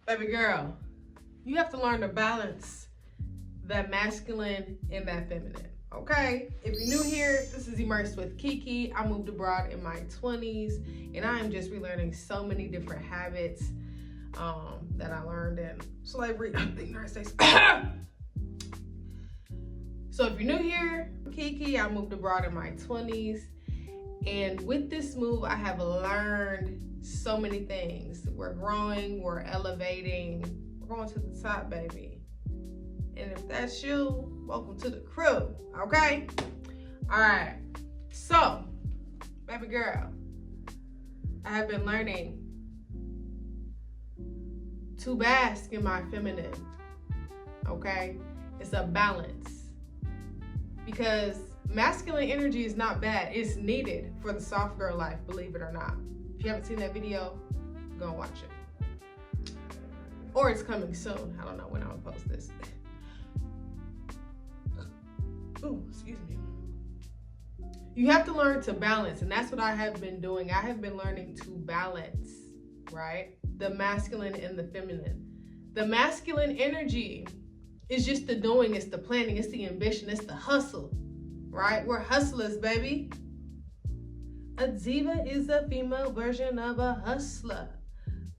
Baby girl, you have to learn to balance that masculine and that feminine, okay? If you're new here, this is Immersed with Kiki. I moved abroad in my 20s, and I am just relearning so many different habits that I learned in slavery in the United States. So if you're new here, Kiki, I moved abroad in my 20s, and with this move, I have learned so many things. We're growing, we're elevating, we're going to the top, baby. And if that's you, welcome to the crew, okay? All right, so, baby girl, I have been learning to bask in my feminine, okay? It's a balance. Because masculine energy is not bad. It's needed for the soft girl life, believe it or not. If you haven't seen that video, go and watch it. Or it's coming soon. I don't know when I'll post this. Ooh, excuse me. You have to learn to balance, and that's what I have been doing. I have been learning to balance, right? The masculine and the feminine. The masculine energy is just the doing, it's the planning, it's the ambition, it's the hustle, right? We're hustlers, baby. A diva is a female version of a hustler,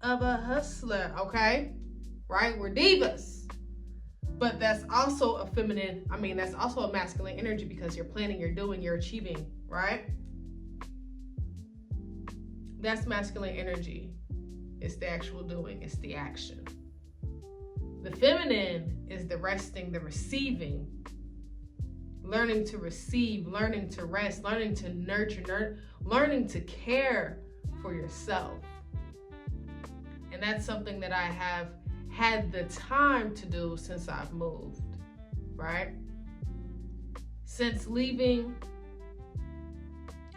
okay? Right? We're divas. But that's also a feminine, that's also a masculine energy because you're planning, you're doing, you're achieving, right? That's masculine energy. It's the actual doing, it's the action. The feminine is the resting, the receiving, learning to receive, learning to rest, learning to nurture, learning to care for yourself. And that's something that I have had the time to do since I've moved, right? Since leaving,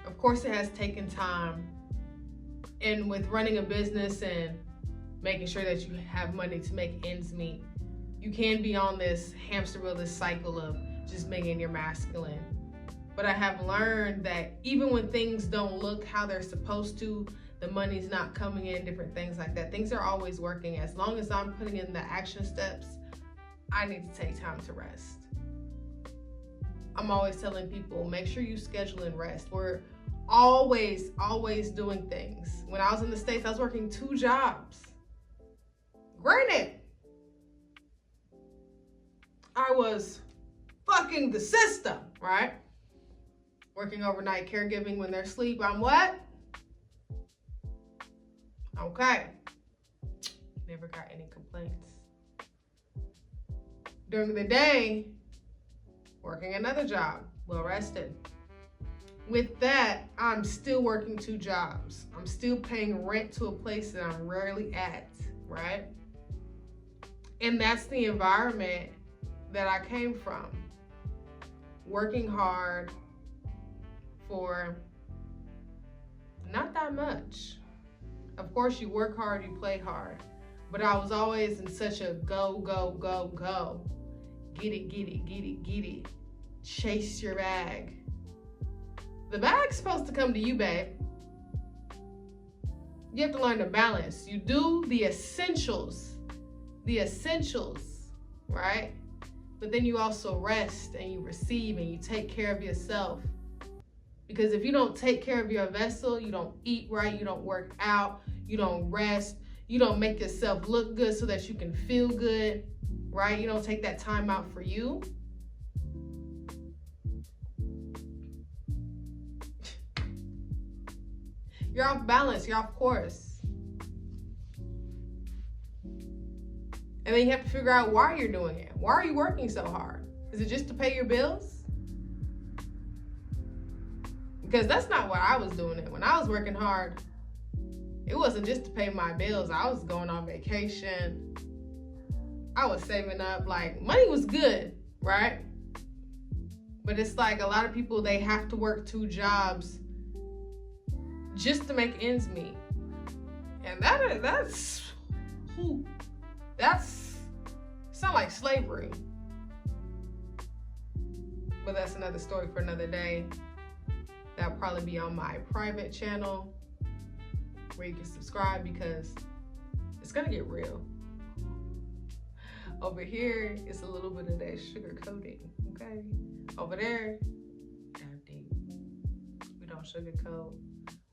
of course, it has taken time. And with running a business and making sure that you have money to make ends meet, you can be on this hamster wheel, this cycle of just making your masculine. But I have learned that even when things don't look how they're supposed to, the money's not coming in, different things like that, things are always working. As long as I'm putting in the action steps, I need to take time to rest. I'm always telling people, make sure you schedule and rest. We're always doing things. When I was in the States, I was working 2 jobs. Granted, I was fucking the system, right? Working overnight, caregiving when they're asleep. I'm what? Okay. Never got any complaints. During the day, working another job, well rested. With that, I'm still working 2 jobs. I'm still paying rent to a place that I'm rarely at, right? And that's the environment that I came from. Working hard for not that much. Of course, you work hard, you play hard. But I was always in such a go. Get it. Chase your bag. The bag's supposed to come to you, babe. You have to learn to balance. You do the essentials, right? But then you also rest and you receive and you take care of yourself. Because if you don't take care of your vessel, you don't eat right, you don't work out, you don't rest, you don't make yourself look good so that you can feel good, right? You don't take that time out for you. You're off balance, you're off course. And then you have to figure out why you're doing it. Why are you working so hard? Is it just to pay your bills? Because that's not why I was doing it. When I was working hard, it wasn't just to pay my bills. I was going on vacation. I was saving up. Like, money was good, right? But it's like a lot of people, they have to work 2 jobs just to make ends meet. And that's sound like slavery. But that's another story for another day. That'll probably be on my private channel where you can subscribe because it's gonna get real. Over here, it's a little bit of that sugar coating, okay? Over there, dive deep. We don't sugarcoat.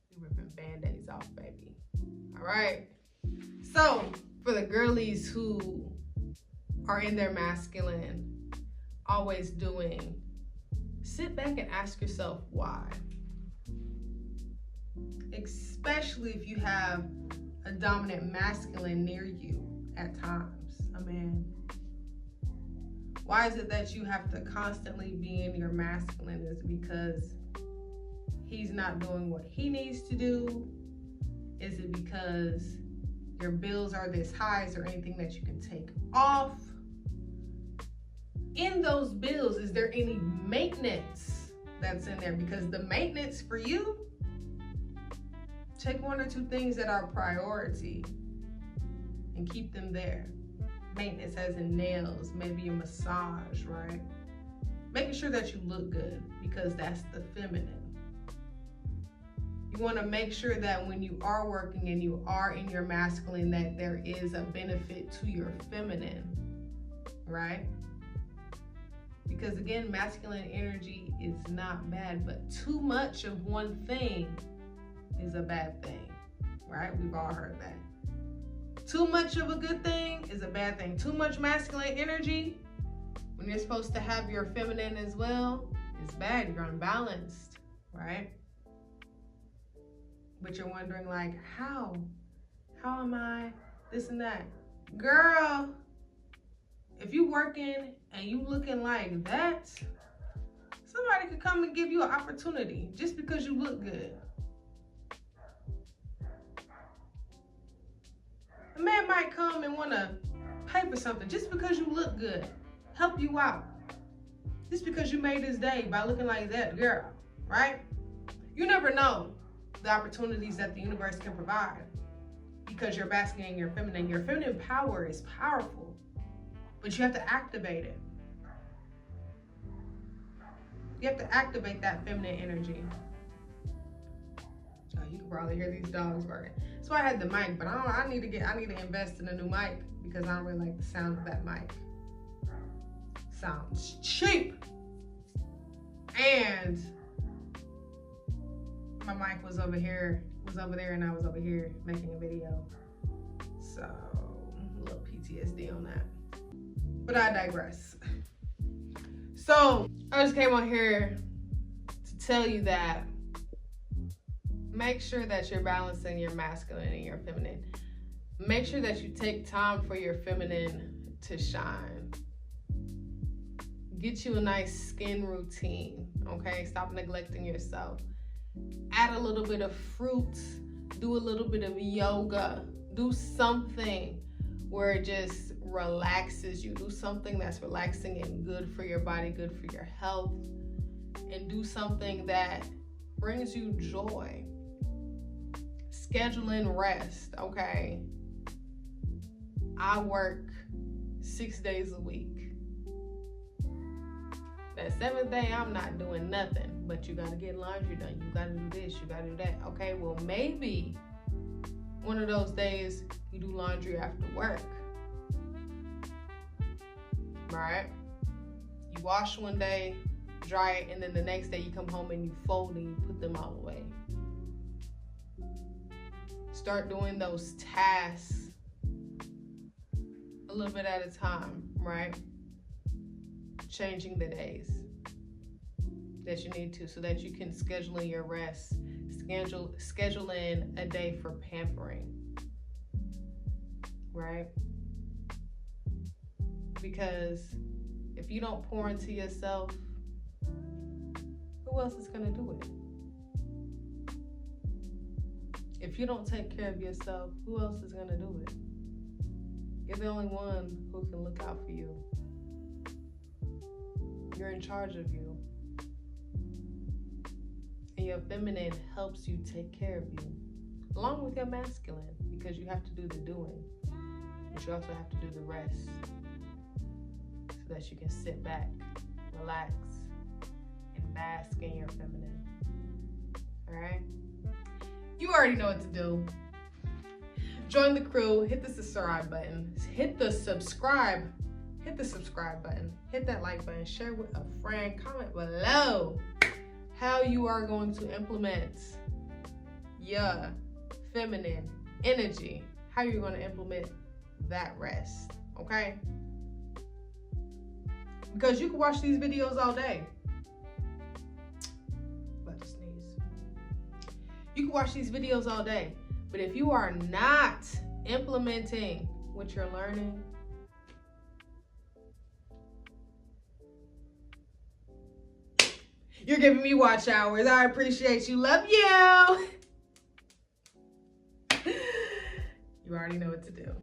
We ripping Band-Aids off, baby. All right. So for the girlies who are in their masculine, always doing, sit back and ask yourself why. Especially if you have a dominant masculine near you at times. I mean, why is it that you have to constantly be in your masculine? Is because he's not doing what he needs to do? Is it because your bills are this high? Is there anything that you can take off? In those bills, is there any maintenance that's in there? Because the maintenance for you, take one or two things that are priority and keep them there. Maintenance as in nails, maybe a massage, right? Making sure that you look good, because that's the feminine. You want to make sure that when you are working and you are in your masculine, that there is a benefit to your feminine, right? Because again, masculine energy is not bad, but too much of one thing is a bad thing, right? We've all heard that. Too much of a good thing is a bad thing. Too much masculine energy, when you're supposed to have your feminine as well, is bad. You're unbalanced, right? But you're wondering, like, how am I this and that? Girl, if you working and you looking like that, somebody could come and give you an opportunity just because you look good. A man might come and want to pay for something just because you look good, help you out. Just because you made his day by looking like that, girl, right? You never know the opportunities that the universe can provide because you're basking in your feminine. Your feminine power is powerful, but you have to activate it. You have to activate that feminine energy. Oh, you can probably hear these dogs barking. So I had the mic, but I need to invest in a new mic because I don't really like the sound of that mic. Sounds cheap. And my mic was over there, and I was over here making a video. So, a little PTSD on that. But I digress. So, I just came on here to tell you that make sure that you're balancing your masculine and your feminine. Make sure that you take time for your feminine to shine. Get you a nice skin routine, okay? Stop neglecting yourself. Add a little bit of fruits, do a little bit of yoga, do something where it just relaxes you. Do something that's relaxing and good for your body, good for your health, and do something that brings you joy. Schedule in rest, okay? I work 6 days a week. That 7th day, I'm not doing nothing, but you gotta get laundry done. You gotta do this, you gotta do that. Okay, well, maybe one of those days you do laundry after work, right? You wash one day, dry it, and then the next day you come home and you fold and you put them all away. Start doing those tasks a little bit at a time, right? Changing the days that you need to so that you can schedule in your rest, schedule in a day for pampering, right? Because if you don't pour into yourself, who else is going to do it? If you don't take care of yourself, who else is going to do it? You're the only one who can look out for you. You're in charge of you. And your feminine helps you take care of you, along with your masculine, because you have to do the doing, but you also have to do the rest so that you can sit back, relax, and bask in your feminine. All right? You already know what to do. Join the crew, hit the subscribe button, hit the subscribe hit the subscribe button, hit that like button, share with a friend, comment below how you are going to implement your feminine energy, how you're going to implement that rest, okay? Because you can watch these videos all day. About to sneeze. You can watch these videos all day, but if you are not implementing what you're learning, you're giving me watch hours. I appreciate you. Love you. You already know what to do.